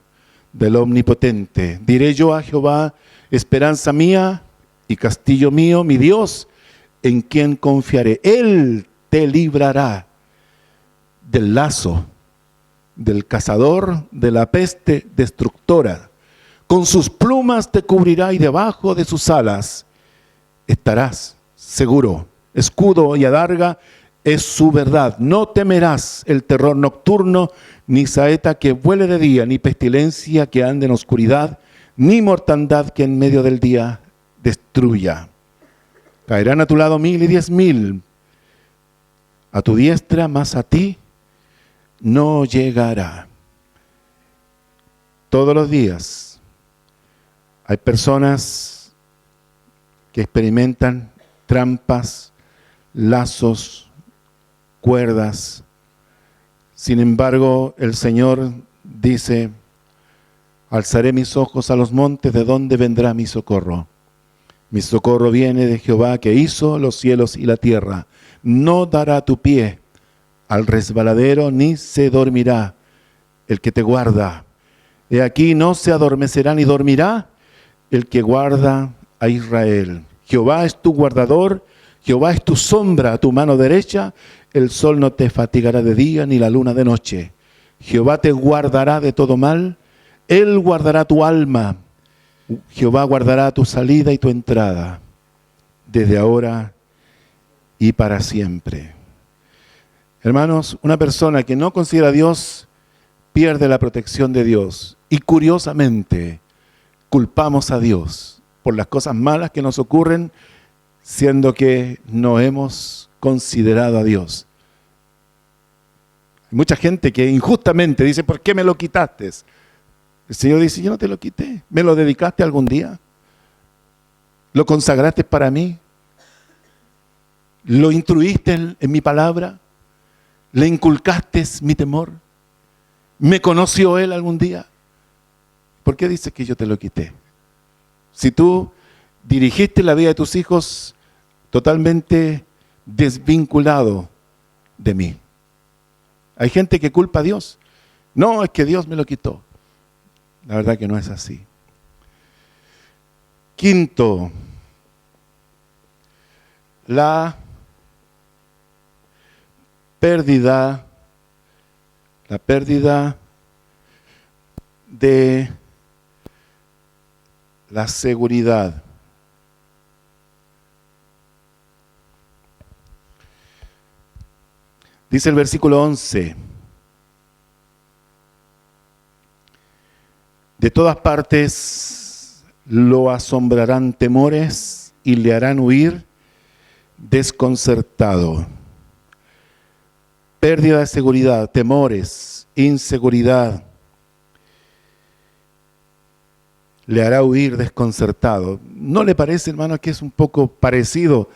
del Omnipotente. Diré yo a Jehová, esperanza mía y castillo mío, mi Dios, en quien confiaré. Él te librará del lazo, del cazador, de la peste destructora. Con sus plumas te cubrirá y debajo de sus alas estarás seguro. Escudo y adarga es su verdad. No temerás el terror nocturno, ni saeta que vuele de día, ni pestilencia que ande en oscuridad, ni mortandad que en medio del día destruya. Caerán a tu lado 1000 y 10,000 a tu diestra, mas a ti no llegará. Todos los días hay personas que experimentan trampas, lazos, cuerdas. Sin embargo, el Señor dice, alzaré mis ojos a los montes, ¿de dónde vendrá mi socorro? Mi socorro viene de Jehová, que hizo los cielos y la tierra. No dará tu pie al resbaladero, ni se dormirá el que te guarda. He aquí, no se adormecerá ni dormirá el que guarda a Israel. Jehová es tu guardador, Jehová es tu sombra a tu mano derecha, el sol no te fatigará de día, ni la luna de noche. Jehová te guardará de todo mal, Él guardará tu alma. Jehová guardará tu salida y tu entrada, desde ahora y para siempre. Hermanos, una persona que no considera a Dios pierde la protección de Dios. Y curiosamente, culpamos a Dios por las cosas malas que nos ocurren, siendo que no hemos considerado a Dios. Hay mucha gente que injustamente dice, ¿por qué me lo quitaste? El Señor dice, yo no te lo quité. ¿Me lo dedicaste algún día? ¿Lo consagraste para mí? ¿Lo instruiste en mi palabra? ¿Le inculcaste mi temor? ¿Me conoció Él algún día? ¿Por qué dices que yo te lo quité? Si tú dirigiste la vida de tus hijos totalmente desvinculado de mí. Hay gente que culpa a Dios. No, es que Dios me lo quitó. La verdad que no es así. Quinto, la pérdida de la seguridad. Dice el versículo 11, de todas partes lo asombrarán temores y le harán huir desconcertado. Pérdida de seguridad, temores, inseguridad, le hará huir desconcertado. ¿No le parece, hermano, que es un poco parecido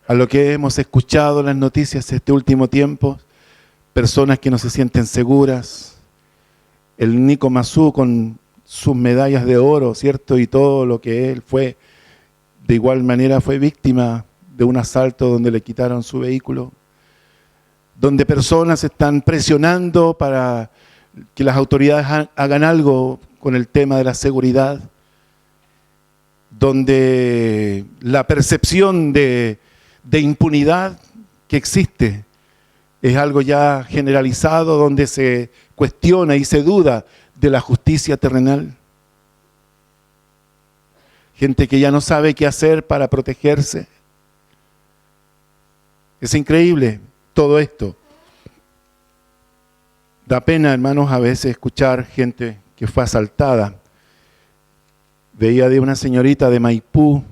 a lo que hemos escuchado en las noticias este último tiempo? Personas que no se sienten seguras. El Nico Mazú con sus medallas de oro, ¿cierto? Y todo lo que él fue, de igual manera fue víctima de un asalto donde le quitaron su vehículo. Donde personas están presionando para que las autoridades hagan algo con el tema de la seguridad. Donde la percepción de impunidad que existe es algo ya generalizado, donde se cuestiona y se duda de la justicia terrenal. Gente que ya no sabe qué hacer para protegerse. Es increíble todo esto. Da pena, hermanos, a veces escuchar gente que fue asaltada. Veía de una señorita de Maipú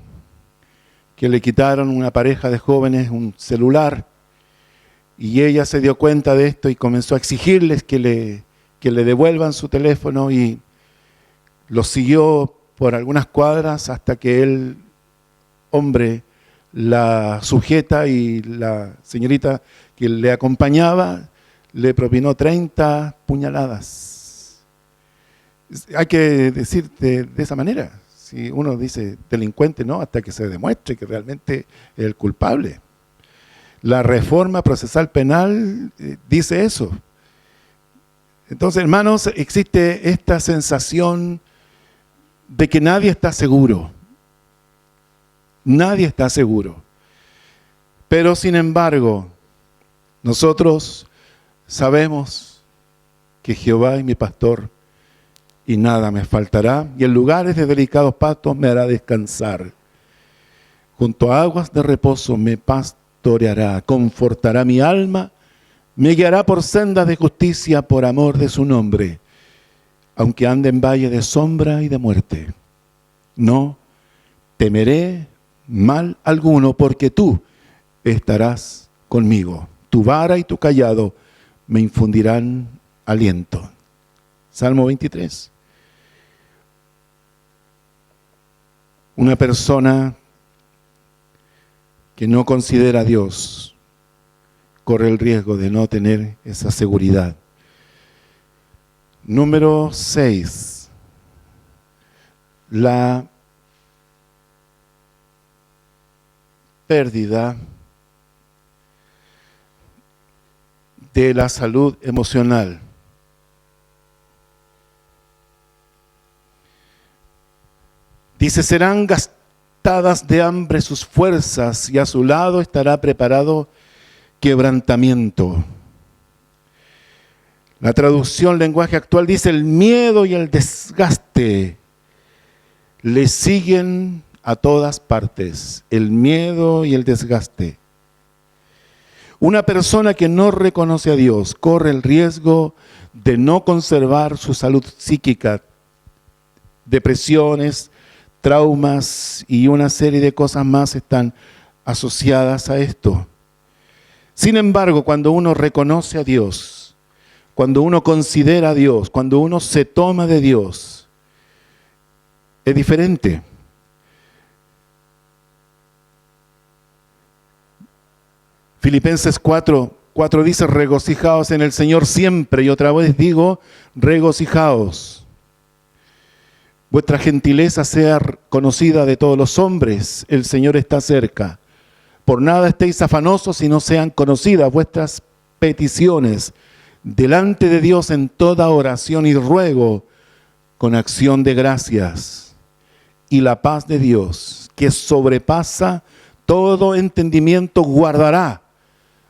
que le quitaron una pareja de jóvenes un celular y ella se dio cuenta de esto y comenzó a exigirles que le devuelvan su teléfono y lo siguió por algunas cuadras hasta que el hombre la sujeta y la señorita que le acompañaba le propinó 30 puñaladas. Hay que decirte de esa manera. Si uno dice delincuente, no, hasta que se demuestre que realmente es el culpable. La reforma procesal penal dice eso. Entonces, hermanos, existe esta sensación de que nadie está seguro. Nadie está seguro. Pero, sin embargo, nosotros sabemos que Jehová es mi pastor y nada me faltará, y en lugares de delicados pastos me hará descansar. Junto a aguas de reposo me pastoreará, confortará mi alma, me guiará por sendas de justicia por amor de su nombre. Aunque ande en valle de sombra y de muerte, no temeré mal alguno, porque tú estarás conmigo. Tu vara y tu cayado me infundirán aliento. Salmo 23. Una persona que no considera a Dios corre el riesgo de no tener esa seguridad. Número 6. La pérdida de la salud emocional. Dice, serán gastadas de hambre sus fuerzas y a su lado estará preparado quebrantamiento. La traducción lenguaje actual dice: el miedo y el desgaste le siguen a todas partes. El miedo y el desgaste. Una persona que no reconoce a Dios corre el riesgo de no conservar su salud psíquica. Depresiones, traumas y una serie de cosas más están asociadas a esto. Sin embargo, cuando uno reconoce a Dios, cuando uno considera a Dios, cuando uno se toma de Dios, es diferente. Filipenses 4:4 dice: regocijaos en el Señor siempre, y otra vez digo, regocijaos. Vuestra gentileza sea conocida de todos los hombres, el Señor está cerca. Por nada estéis afanosos, sino sean conocidas vuestras peticiones delante de Dios en toda oración y ruego con acción de gracias. Y la paz de Dios, que sobrepasa todo entendimiento, guardará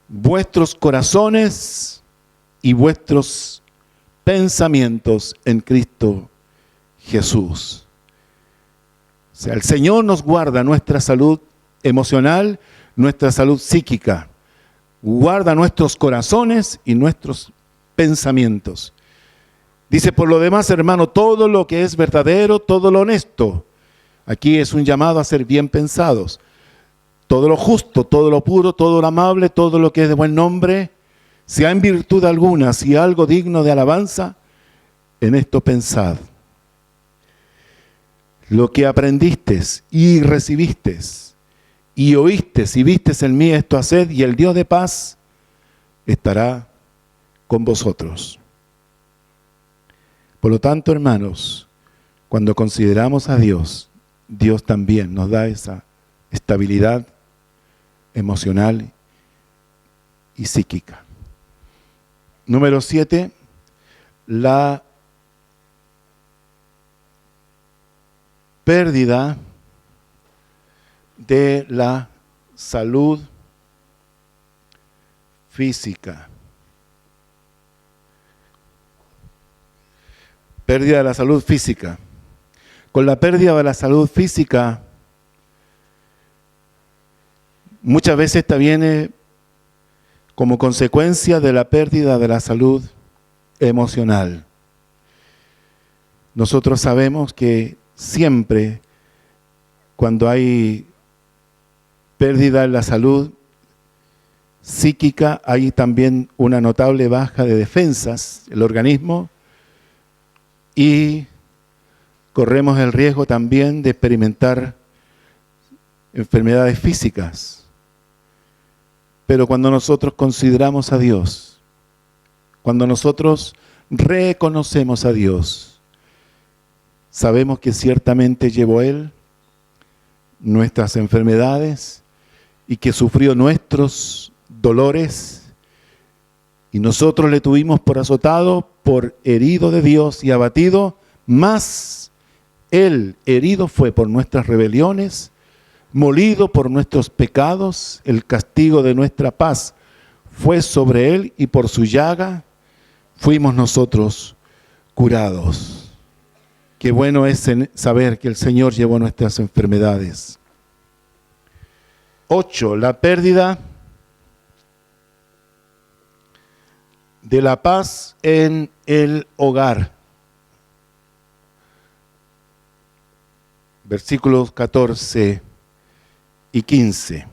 vuestros corazones y vuestros pensamientos en Cristo Jesús. O sea, el Señor nos guarda nuestra salud emocional, nuestra salud psíquica. Guarda nuestros corazones y nuestros pensamientos. Dice: por lo demás, hermano, todo lo que es verdadero, todo lo honesto. Aquí es un llamado a ser bien pensados. Todo lo justo, todo lo puro, todo lo amable, todo lo que es de buen nombre, si hay en virtud alguna, si hay algo digno de alabanza, en esto pensad. Lo que aprendiste y recibiste y oíste y viste en mí, esto haced, y el Dios de paz estará con vosotros. Por lo tanto, hermanos, cuando consideramos a Dios, Dios también nos da esa estabilidad emocional y psíquica. Número 7, la pérdida de la salud física. Pérdida de la salud física. Con la pérdida de la salud física, muchas veces esta viene como consecuencia de la pérdida de la salud emocional. Nosotros sabemos que siempre cuando hay pérdida en la salud psíquica, hay también una notable baja de defensas del organismo y corremos el riesgo también de experimentar enfermedades físicas. Pero cuando nosotros consideramos a Dios, cuando nosotros reconocemos a Dios, sabemos que ciertamente llevó Él nuestras enfermedades y que sufrió nuestros dolores, y nosotros le tuvimos por azotado, por herido de Dios y abatido, mas Él herido fue por nuestras rebeliones, molido por nuestros pecados, el castigo de nuestra paz fue sobre Él, y por su llaga fuimos nosotros curados. Qué bueno es saber que el Señor llevó nuestras enfermedades. 8. La pérdida de la paz en el hogar. Versículos 14 y 15.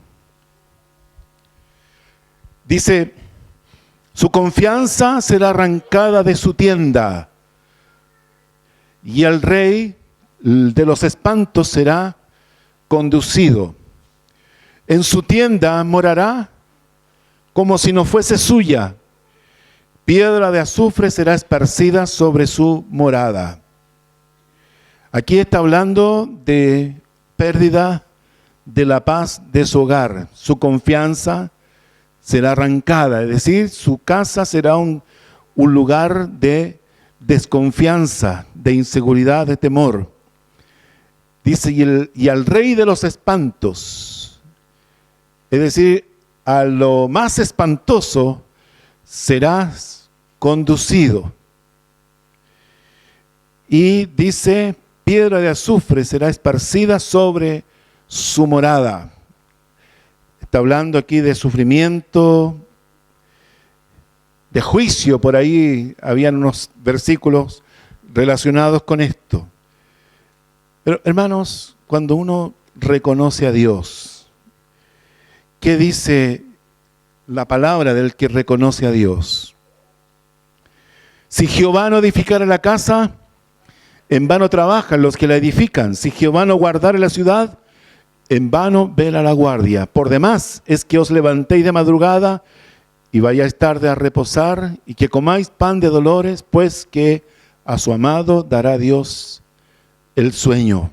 Dice: su confianza será arrancada de su tienda, y el rey de los espantos será conducido. En su tienda morará como si no fuese suya. Piedra de azufre será esparcida sobre su morada. Aquí está hablando de pérdida de la paz de su hogar. Su confianza será arrancada, es decir, su casa será un lugar de desconfianza, de inseguridad, de temor. Dice: y al rey de los espantos, es decir, a lo más espantoso serás conducido. Y dice, piedra de azufre será esparcida sobre su morada. Está hablando aquí de sufrimiento, de juicio. Por ahí habían unos versículos relacionados con esto. Pero hermanos, cuando uno reconoce a Dios, ¿qué dice la palabra del que reconoce a Dios? Si Jehová no edificara la casa, en vano trabajan los que la edifican. Si Jehová no guardare la ciudad, en vano vela la guardia. Por demás es que os levantéis de madrugada y vayáis tarde a reposar, y que comáis pan de dolores, pues que a su amado dará Dios el sueño.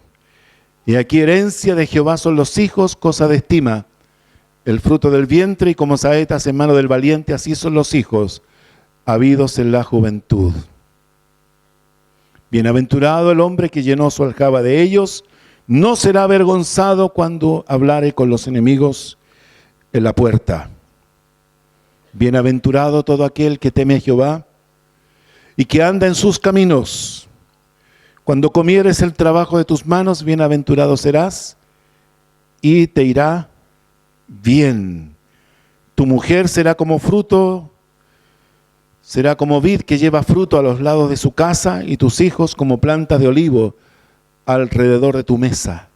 Y aquí herencia de Jehová son los hijos, cosa de estima, el fruto del vientre, y como saetas en mano del valiente, así son los hijos, habidos en la juventud. Bienaventurado el hombre que llenó su aljaba de ellos, no será avergonzado cuando hablare con los enemigos en la puerta. Bienaventurado todo aquel que teme a Jehová y que anda en sus caminos. Cuando comieres el trabajo de tus manos, bienaventurado serás y te irá bien. Tu mujer será como fruto, será como vid que lleva fruto a los lados de su casa, y tus hijos como plantas de olivo alrededor de tu mesa.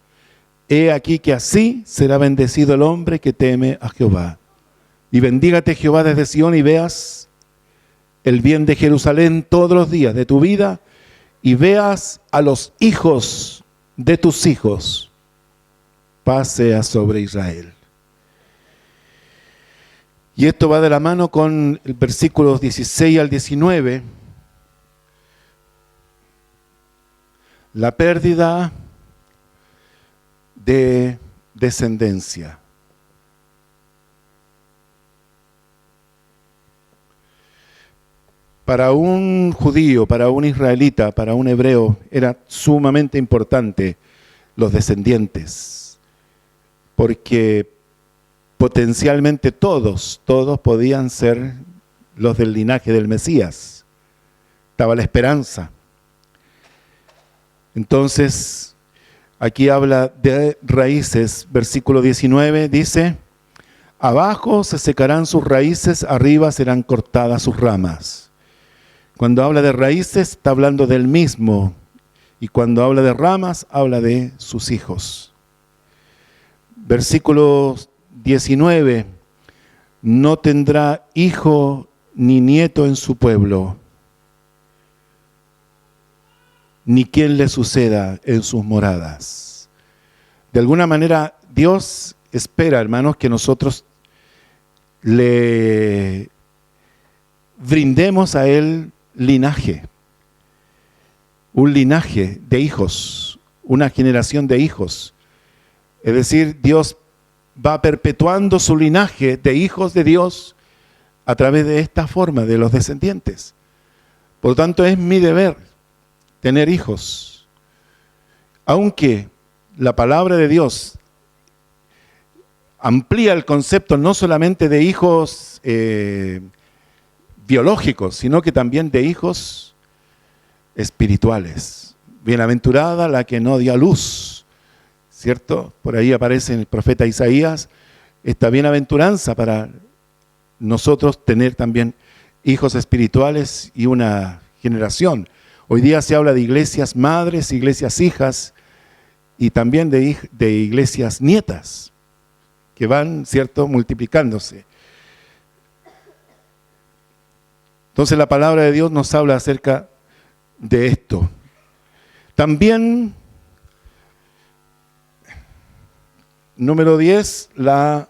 He aquí que así será bendecido el hombre que teme a Jehová. Y bendígate Jehová desde Sión, y veas el bien de Jerusalén todos los días de tu vida, y veas a los hijos de tus hijos. Paz sea sobre Israel. Y esto va de la mano con el versículos 16 al 19. La pérdida de descendencia. Para un judío, para un israelita, para un hebreo, era sumamente importante los descendientes, porque potencialmente todos podían ser los del linaje del Mesías. Estaba la esperanza. Entonces, aquí habla de raíces, versículo 19, dice, abajo se secarán sus raíces, arriba serán cortadas sus ramas. Cuando habla de raíces, está hablando del mismo, y cuando habla de ramas, habla de sus hijos. Versículo 19, no tendrá hijo ni nieto en su pueblo, ni quien le suceda en sus moradas. De alguna manera, Dios espera, hermanos, que nosotros le brindemos a Él linaje, un linaje de hijos, una generación de hijos. Es decir, Dios va perpetuando su linaje de hijos de Dios a través de esta forma, de los descendientes. Por lo tanto, es mi deber tener hijos. Aunque la palabra de Dios amplía el concepto no solamente de hijos biológicos, sino que también de hijos espirituales. Bienaventurada la que no dio a luz, ¿cierto? Por ahí aparece en el profeta Isaías esta bienaventuranza para nosotros tener también hijos espirituales y una generación. Hoy día se habla de iglesias madres, iglesias hijas y también de iglesias nietas que van, ¿cierto?, multiplicándose. Entonces la palabra de Dios nos habla acerca de esto. También, número 10, la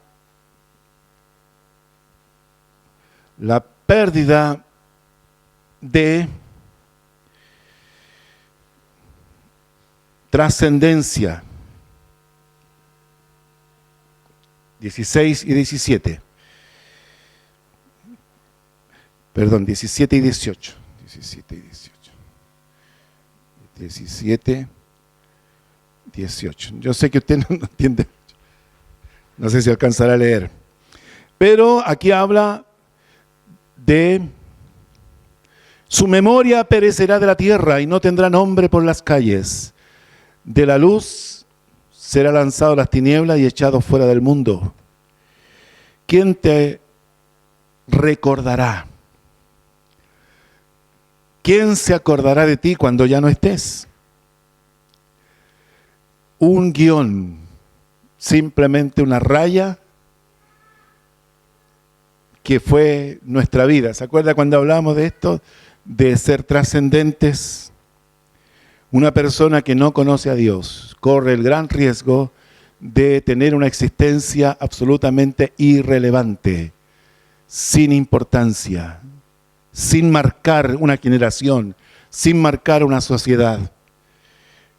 pérdida de trascendencia. 16 y 17. Perdón, 17 y 18. 17 y 18. 17, 18. Yo sé que usted no entiende. No sé si alcanzará a leer. Pero aquí habla de su memoria perecerá de la tierra y no tendrá nombre por las calles. De la luz será lanzado a las tinieblas y echado fuera del mundo. ¿Quién te recordará? ¿Quién se acordará de ti cuando ya no estés? Un guión, simplemente una raya que fue nuestra vida. ¿Se acuerda cuando hablamos de esto? De ser trascendentes. Una persona que no conoce a Dios corre el gran riesgo de tener una existencia absolutamente irrelevante, sin importancia, sin marcar una generación, sin marcar una sociedad.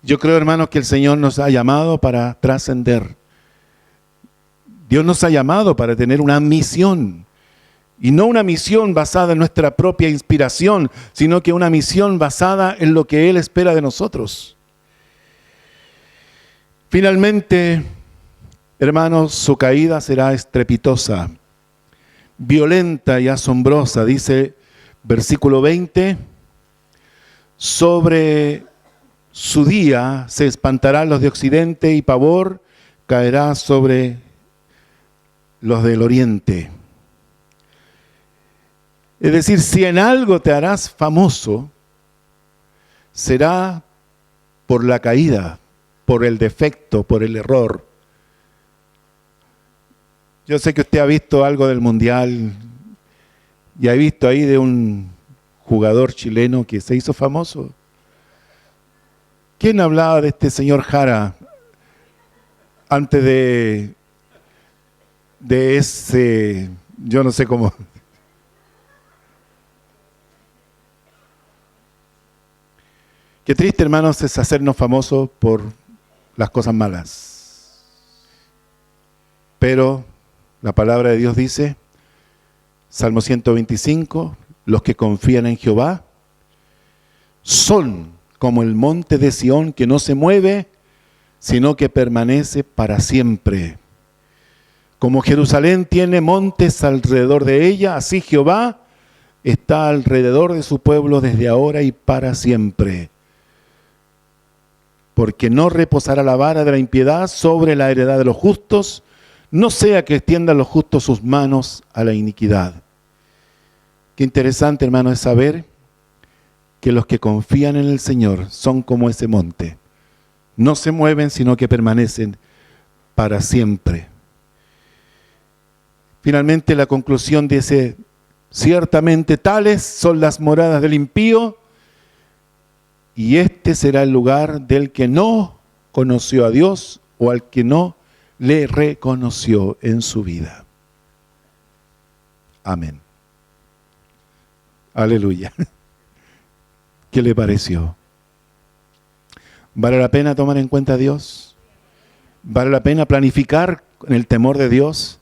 Yo creo, hermanos, que el Señor nos ha llamado para trascender. Dios nos ha llamado para tener una misión. Y no una misión basada en nuestra propia inspiración, sino que una misión basada en lo que Él espera de nosotros. Finalmente, hermanos, su caída será estrepitosa, violenta y asombrosa. Dice versículo 20, sobre su día se espantarán los de occidente y pavor caerá sobre los del oriente. Es decir, si en algo te harás famoso, será por la caída, por el defecto, por el error. Yo sé que usted ha visto algo del Mundial y ha visto ahí de un jugador chileno que se hizo famoso. ¿Quién hablaba de este señor Jara antes de ese, yo no sé cómo? Qué triste, hermanos, es hacernos famosos por las cosas malas. Pero la palabra de Dios dice, Salmo 125, los que confían en Jehová son como el monte de Sión que no se mueve, sino que permanece para siempre. Como Jerusalén tiene montes alrededor de ella, así Jehová está alrededor de su pueblo desde ahora y para siempre. Porque no reposará la vara de la impiedad sobre la heredad de los justos, no sea que extiendan los justos sus manos a la iniquidad. Qué interesante, hermano, es saber que los que confían en el Señor son como ese monte. No se mueven, sino que permanecen para siempre. Finalmente, la conclusión dice, ciertamente tales son las moradas del impío, y este será el lugar del que no conoció a Dios o al que no le reconoció en su vida. Amén. Aleluya. ¿Qué le pareció? ¿Vale la pena tomar en cuenta a Dios? ¿Vale la pena planificar en el temor de Dios?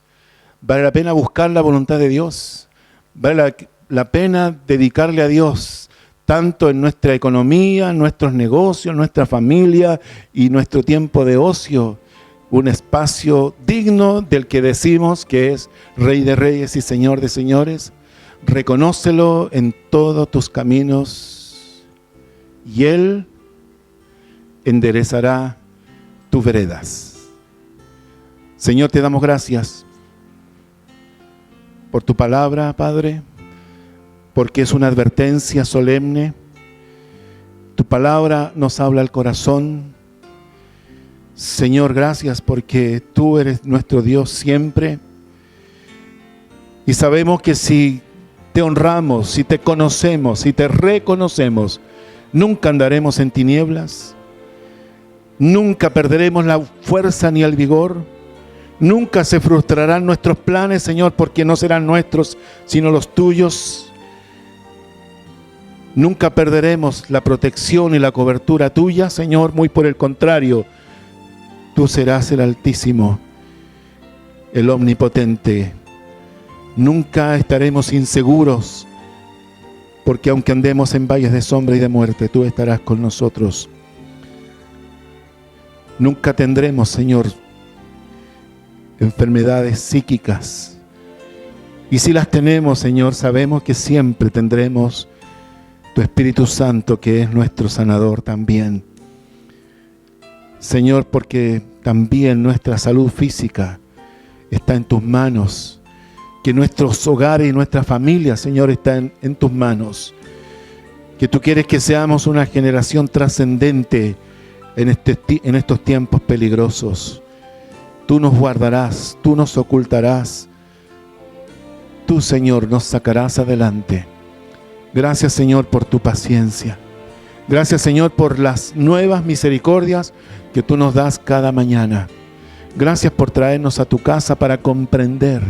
¿Vale la pena buscar la voluntad de Dios? ¿Vale la pena dedicarle a Dios tanto en nuestra economía, nuestros negocios, nuestra familia y nuestro tiempo de ocio? Un espacio digno del que decimos que es Rey de Reyes y Señor de Señores. Reconócelo en todos tus caminos y Él enderezará tus veredas. Señor, te damos gracias por tu palabra, Padre, porque es una advertencia solemne. Tu palabra nos habla al corazón. Señor, gracias porque tú eres nuestro Dios siempre. Y sabemos que si te honramos, si te conocemos, si te reconocemos, nunca andaremos en tinieblas, nunca perderemos la fuerza ni el vigor, nunca se frustrarán nuestros planes, Señor, porque no serán nuestros, sino los tuyos. Nunca perderemos la protección y la cobertura tuya, Señor, muy por el contrario, tú serás el Altísimo, el Omnipotente. Nunca estaremos inseguros, porque aunque andemos en valles de sombra y de muerte, tú estarás con nosotros. Nunca tendremos, Señor, enfermedades psíquicas. Y si las tenemos, Señor, sabemos que siempre tendremos tu Espíritu Santo, que es nuestro sanador también. Señor, porque también nuestra salud física está en tus manos, que nuestros hogares y nuestra familia, Señor, están en tus manos, que tú quieres que seamos una generación trascendente en estos tiempos peligrosos. Tú nos guardarás, tú nos ocultarás, tú, Señor, nos sacarás adelante. Gracias, Señor, por tu paciencia. Gracias, Señor, por las nuevas misericordias que tú nos das cada mañana. Gracias por traernos a tu casa para comprender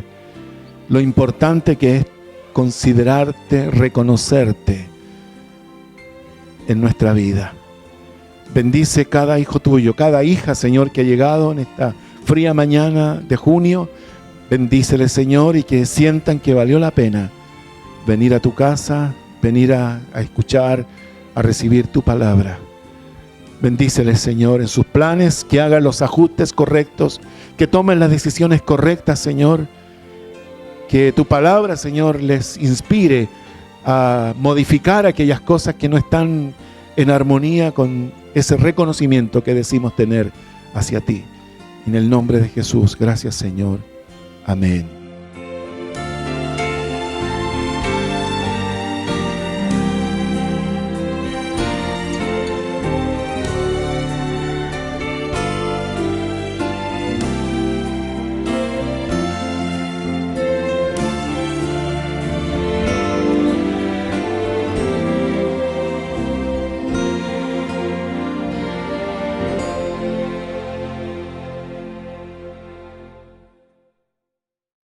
lo importante que es considerarte, reconocerte en nuestra vida. Bendice cada hijo tuyo, cada hija, Señor, que ha llegado en esta fría mañana de junio. Bendícele, Señor, y que sientan que valió la pena venir a tu casa, venir a escuchar, a recibir tu palabra. Bendícele, Señor, en sus planes, que hagan los ajustes correctos, que tomen las decisiones correctas, Señor. Que tu palabra, Señor, les inspire a modificar aquellas cosas que no están en armonía con ese reconocimiento que decimos tener hacia ti. En el nombre de Jesús, gracias, Señor. Amén.